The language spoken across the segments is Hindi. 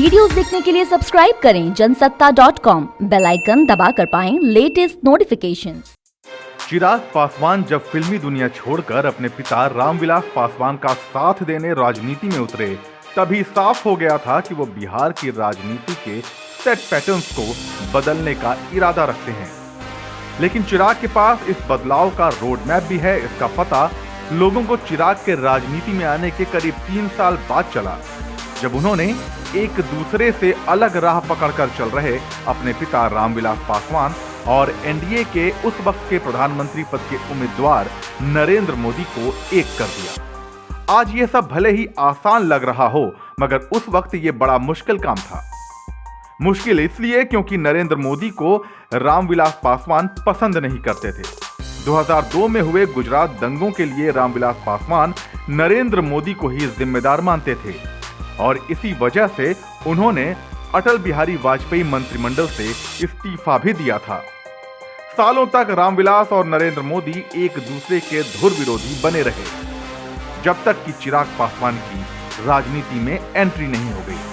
वीडियोस देखने के लिए सब्सक्राइब करें जनसत्ता.com, बेल आइकन दबाकर पाएं लेटेस्ट नोटिफिकेशंस। चिराग पासवान जब फिल्मी दुनिया छोड़कर अपने पिता रामविलास पासवान का साथ देने राजनीति में उतरे, तभी साफ हो गया था कि वो बिहार की राजनीति के सेट पैटर्न्स को बदलने का इरादा रखते हैं। लेकिन चिराग के पास इस बदलाव का रोड मैप भी है। इसका पता लोगों को चिराग के राजनीति में आने के करीब 3 साल बाद चला, जब उन्होंने एक दूसरे से अलग राह पकड़कर चल रहे अपने पिता रामविलास पासवान और एनडीए के उस वक्त के प्रधानमंत्री पद के उम्मीदवार नरेंद्र मोदी को एक कर दिया। आज ये सब भले ही आसान लग रहा हो, मगर उस वक्त ये बड़ा मुश्किल काम था। मुश्किल इसलिए क्योंकि नरेंद्र मोदी को रामविलास पासवान पसंद नहीं करते थे। 2002 में हुए गुजरात दंगों के लिए रामविलास पासवान नरेंद्र मोदी को ही जिम्मेदार मानते थे और इसी वजह से उन्होंने अटल बिहारी वाजपेयी मंत्रिमंडल से इस्तीफा भी दिया था। सालों तक रामविलास और नरेंद्र मोदी एक दूसरे के धुर विरोधी बने रहे, जब तक कि चिराग पासवान की राजनीति में एंट्री नहीं हो गई।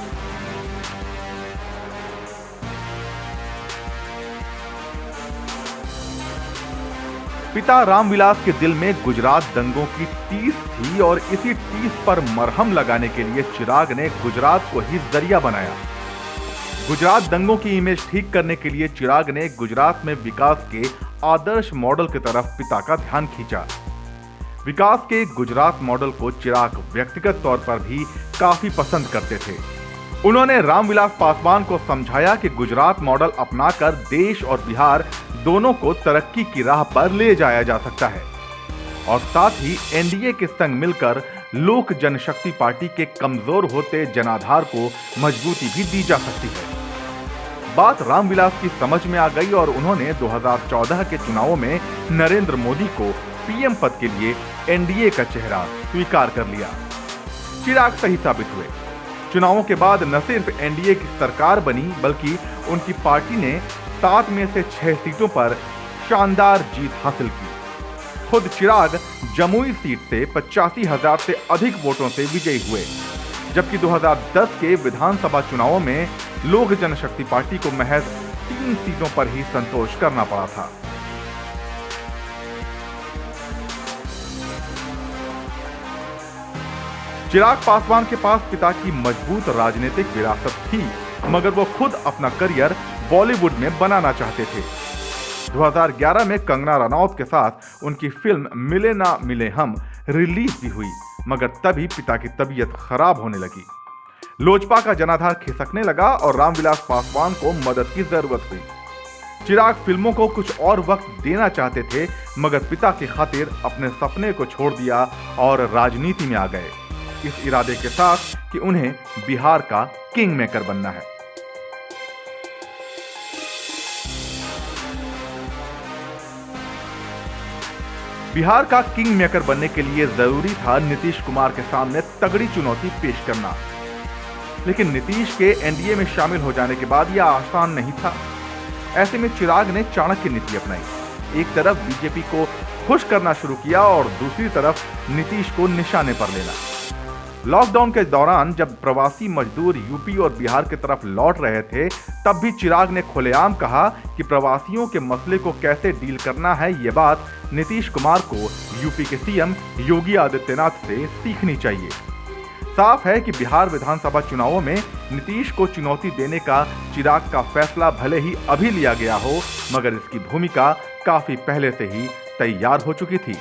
पिता रामविलास के दिल में गुजरात दंगों की टीस थी और इसी टीस पर मरहम लगाने के लिए चिराग ने गुजरात को ही जरिया बनाया। गुजरात दंगों की इमेज ठीक करने के लिए चिराग ने गुजरात में विकास के आदर्श मॉडल की तरफ पिता का ध्यान खींचा। विकास के गुजरात मॉडल को चिराग व्यक्तिगत तौर पर भी काफी पसंद करते थे। उन्होंने रामविलास पासवान को समझाया कि गुजरात मॉडल अपनाकर देश और बिहार दोनों को तरक्की की राह पर ले जाया जा सकता है और साथ ही एनडीए के संग मिलकर लोक जनशक्ति पार्टी के कमजोर होते जनाधार को मजबूती भी दी जा सकती है। बात रामविलास की समझ में आ गई और उन्होंने 2014 के चुनावों में नरेंद्र मोदी को पीएम पद के लिए एनडीए का चेहरा स्वीकार कर लिया। चिराग सही साबित हुए। चुनावों के बाद न सिर्फ एनडीए की सरकार बनी, बल्कि उनकी पार्टी ने 7 में से 6 सीटों पर शानदार जीत हासिल की। खुद चिराग जमुई सीट से 85,000 से अधिक वोटों से विजयी हुए, जबकि 2010 के विधानसभा चुनावों में लोक जनशक्ति पार्टी को महज 3 सीटों पर ही संतोष करना पड़ा था। चिराग पासवान के पास पिता की मजबूत राजनीतिक विरासत थी, मगर वो खुद अपना करियर बॉलीवुड में बनाना चाहते थे। 2011 में कंगना रनौत के साथ उनकी फिल्म मिले ना मिले हम रिलीज भी हुई, मगर तभी पिता की तबीयत खराब होने लगी। लोजपा का जनाधार खिसकने लगा और रामविलास पासवान को मदद की जरूरत हुई। चिराग फिल्मों को कुछ और वक्त देना चाहते थे, मगर पिता की खातिर अपने सपने को छोड़ दिया और राजनीति में आ गए, इस इरादे के साथ कि उन्हें बिहार का किंग मेकर बनना है। बिहार का किंग मेकर बनने के लिए जरूरी था नीतीश कुमार के सामने तगड़ी चुनौती पेश करना। लेकिन नीतीश के एनडीए में शामिल हो जाने के बाद यह आसान नहीं था। ऐसे में चिराग ने चाणक्य नीति अपनाई। एक तरफ बीजेपी को खुश करना शुरू किया और दूसरी तरफ नीतीश को निशाने पर लेना। लॉकडाउन के दौरान जब प्रवासी मजदूर यूपी और बिहार की तरफ लौट रहे थे, तब भी चिराग ने खुलेआम कहा कि प्रवासियों के मसले को कैसे डील करना है, ये बात नीतीश कुमार को यूपी के सीएम योगी आदित्यनाथ से सीखनी चाहिए। साफ है कि बिहार विधानसभा चुनावों में नीतीश को चुनौती देने का चिराग का फैसला भले ही अभी लिया गया हो, मगर इसकी भूमिका काफी पहले से ही तैयार हो चुकी थी।